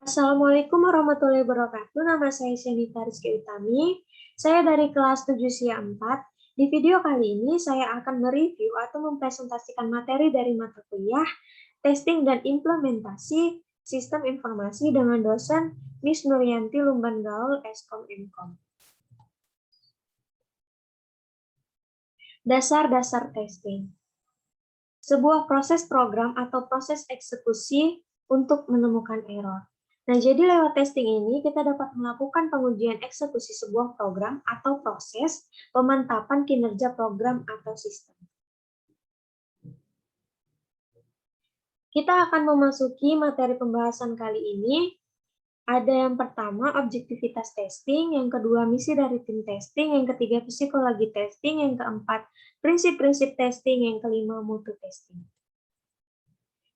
Assalamualaikum warahmatullahi wabarakatuh. Nama saya Syenita Rizky Utami. Saya dari kelas 7 SIA 4. Di video kali ini saya akan mereview atau mempresentasikan materi dari mata kuliah Testing dan Implementasi Sistem Informasi dengan dosen Miss Nuryanti Lumban Gaul, Eskom Mkom. Dasar-dasar testing. Sebuah proses program atau proses eksekusi untuk menemukan error. Nah, jadi lewat testing ini kita dapat melakukan pengujian eksekusi sebuah program atau proses pemantapan kinerja program atau sistem. Kita akan memasuki materi pembahasan kali ini. Ada yang pertama, objektivitas testing, yang kedua, misi dari tim testing, yang ketiga, psikologi testing, yang keempat, prinsip-prinsip testing, yang kelima, mutu testing.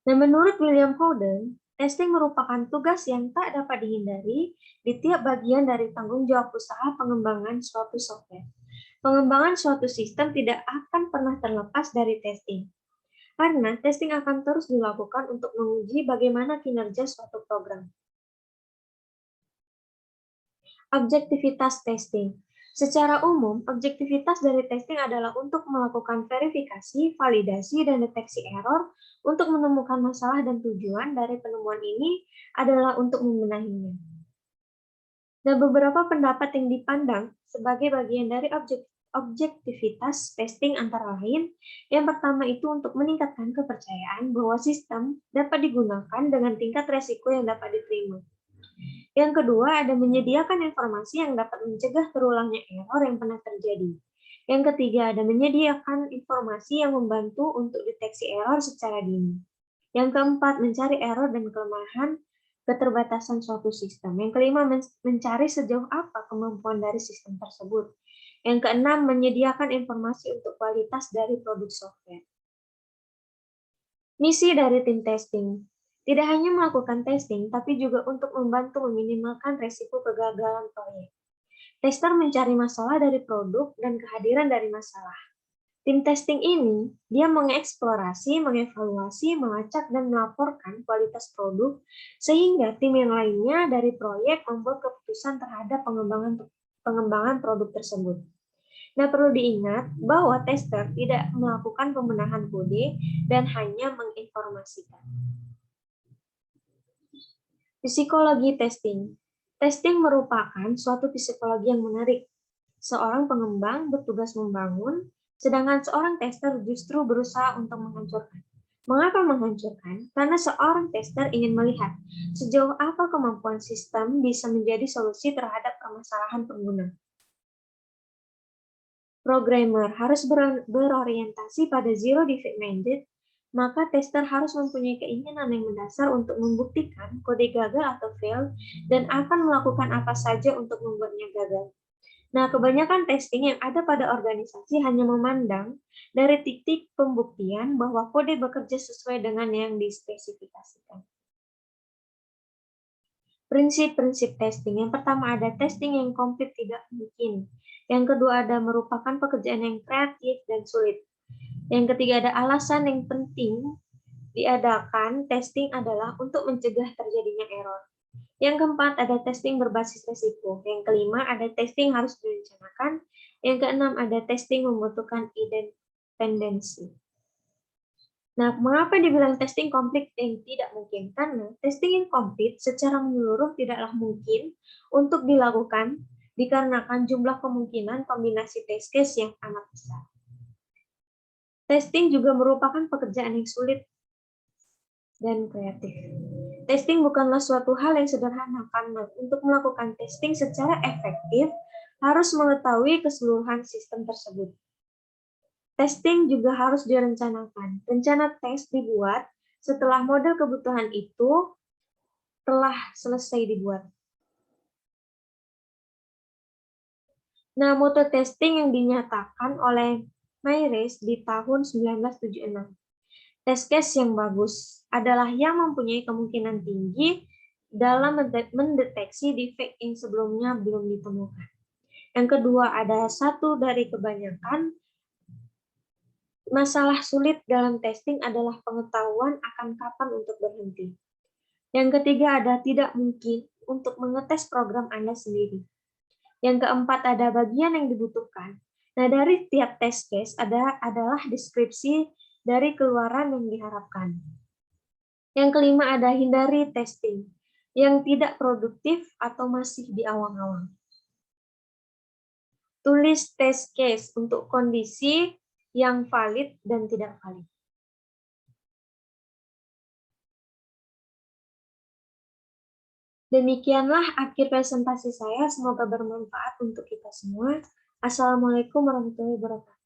Dan menurut William Howden, testing merupakan tugas yang tak dapat dihindari di tiap bagian dari tanggung jawab usaha pengembangan suatu software. Pengembangan suatu sistem tidak akan pernah terlepas dari testing. Karena testing akan terus dilakukan untuk menguji bagaimana kinerja suatu program. Objektivitas testing. Secara umum, objektivitas dari testing adalah untuk melakukan verifikasi, validasi, dan deteksi error untuk menemukan masalah, dan tujuan dari penemuan ini adalah untuk membenahinya. Dan beberapa pendapat yang dipandang sebagai bagian dari objektivitas testing antara lain, yang pertama itu untuk meningkatkan kepercayaan bahwa sistem dapat digunakan dengan tingkat resiko yang dapat diterima. Yang kedua, ada menyediakan informasi yang dapat mencegah terulangnya error yang pernah terjadi. Yang ketiga, ada menyediakan informasi yang membantu untuk deteksi error secara dini. Yang keempat, mencari error dan kelemahan keterbatasan suatu sistem. Yang kelima, mencari sejauh apa kemampuan dari sistem tersebut. Yang keenam, menyediakan informasi untuk kualitas dari produk software. Misi dari tim testing. Tidak hanya melakukan testing, tapi juga untuk membantu meminimalkan resiko kegagalan proyek. Tester mencari masalah dari produk dan kehadiran dari masalah. Tim testing ini, dia mengeksplorasi, mengevaluasi, melacak, dan melaporkan kualitas produk, sehingga tim yang lainnya dari proyek membuat keputusan terhadap pengembangan produk tersebut. Nah, perlu diingat bahwa tester tidak melakukan pembenahan kode dan hanya menginformasikan. Psikologi testing. Testing merupakan suatu psikologi yang menarik. Seorang pengembang bertugas membangun, sedangkan seorang tester justru berusaha untuk menghancurkan. Mengapa menghancurkan? Karena seorang tester ingin melihat sejauh apa kemampuan sistem bisa menjadi solusi terhadap permasalahan pengguna. Programmer harus berorientasi pada zero defect minded, maka tester harus mempunyai keinginan yang mendasar untuk membuktikan kode gagal atau fail dan akan melakukan apa saja untuk membuatnya gagal. Nah, kebanyakan testing yang ada pada organisasi hanya memandang dari titik pembuktian bahwa kode bekerja sesuai dengan yang dispesifikasikan. Prinsip-prinsip testing. Yang pertama ada testing yang komplit tidak mungkin. Yang kedua ada merupakan pekerjaan yang kreatif dan sulit. Yang ketiga ada alasan yang penting diadakan testing adalah untuk mencegah terjadinya error. Yang keempat ada testing berbasis risiko. Yang kelima ada testing harus direncanakan. Yang keenam ada testing membutuhkan independensi. Nah, mengapa dibilang testing komplit yang tidak mungkin? Karena testing yang komplit secara menyeluruh tidaklah mungkin untuk dilakukan dikarenakan jumlah kemungkinan kombinasi test case yang amat besar. Testing juga merupakan pekerjaan yang sulit dan kreatif. Testing bukanlah suatu hal yang sederhana karena untuk melakukan testing secara efektif harus mengetahui keseluruhan sistem tersebut. Testing juga harus direncanakan. Rencana tes dibuat setelah model kebutuhan itu telah selesai dibuat. Nah, moto testing yang dinyatakan oleh Mayres di tahun 1976. Test case yang bagus adalah yang mempunyai kemungkinan tinggi dalam mendeteksi defect yang sebelumnya belum ditemukan. Yang kedua, ada satu dari kebanyakan. Masalah sulit dalam testing adalah pengetahuan akan kapan untuk berhenti. Yang ketiga ada tidak mungkin untuk mengetes program Anda sendiri. Yang keempat ada bagian yang dibutuhkan. Nah, dari tiap test case adalah deskripsi dari keluaran yang diharapkan. Yang kelima ada hindari testing yang tidak produktif atau masih di awang-awang. Tulis test case untuk kondisi yang valid dan tidak valid. Demikianlah akhir presentasi saya. Semoga bermanfaat untuk kita semua. Assalamualaikum warahmatullahi wabarakatuh.